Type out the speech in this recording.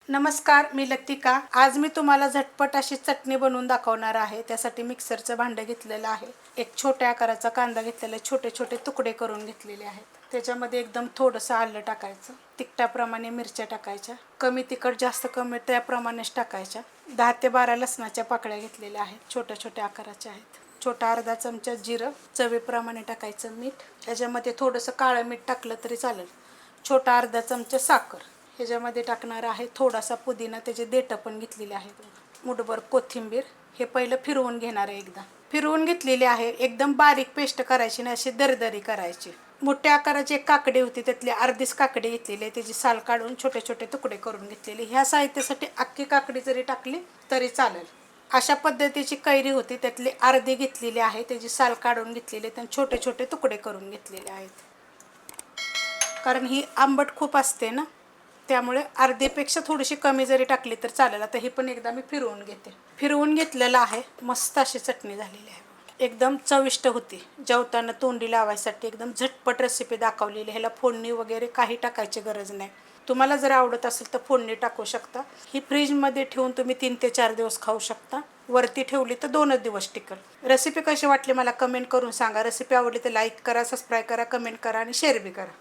नमस्कार, मी लतिका। आज मी तुम्हाला झटपट अशी चटणी बनवून दाखवणार आहे। त्यासाठी मिक्सरचं भांडं घेतलेलं आहे। एक छोट्या आकाराचा कांदा घेतलेला आहे, छोटे छोटे तुकडे करून घेतलेले आहेत। त्याच्यामध्ये एकदम थोडंसं आलं टाकायचं, तिखटाप्रमाणे मिरच्या टाकायच्या, कमी तिखट जास्त कमी त्याप्रमाणेच टाकायच्या। 10 ते 12 लसणाच्या पाकळ्या घेतलेल्या आहेत, छोट्या छोट्या आकाराच्या आहेत। छोटा अर्धा चमचा जिरं, चवीप्रमाणे टाकायचं मीठ, त्याच्यामध्ये थोडंसं काळं मीठ टाकलं तरी चालेल। छोटा अर्धा चमचा साखर, ह्याच्यामध्ये टाकणार आहे थोडासा पुदिना, त्याचे देठं पण घेतलेले आहेत। मुठभर कोथिंबीर, हे पहिलं फिरवून घेणार आहे। एकदा फिरवून घेतलेली आहे, एकदम बारीक पेस्ट करायची नाही, अशी दरदरी करायची। मोठ्या आकाराची एक काकडी होती, त्यातली अर्धीच काकडी घेतलेली आहे, त्याची साल काढून छोटे छोटे तुकडे करून घेतलेले। ह्या साहित्यासाठी अख्खी काकडी जरी टाकली तरी चालेल। अशा पद्धतीची कैरी होती, त्यातली अर्धी घेतलेली आहे, त्याची साल काढून घेतलेली, त्याने छोटे छोटे तुकडे करून घेतलेले आहेत। कारण ही आंबट खूप असते ना, त्यामुळे अर्धेपेक्षा थोडीशी कमी जरी टाकली तर चालेल। आता ही पण एकदा मी फिरवून घेते। फिरवून घेतलेलं आहे, मस्त अशी चटणी झालेली आहे, एकदम चविष्ट होती। जेवताना तोंडी लावायसाठी एकदम झटपट रेसिपी दाखवलेली। ह्याला फोडणी वगैरे काही टाकायची गरज नाही। तुम्हाला जर आवडत असेल तर फोडणी टाकू शकता। ही फ्रीजमध्ये ठेवून तुम्ही 3 ते 4 दिवस खाऊ शकता। वरती ठेवली तर 2च दिवस टिकेल। रेसिपी कशी वाटली मला कमेंट करून सांगा। रेसिपी आवडली तर लाईक करा, सबस्क्राईब करा, कमेंट करा आणि शेअर बी करा।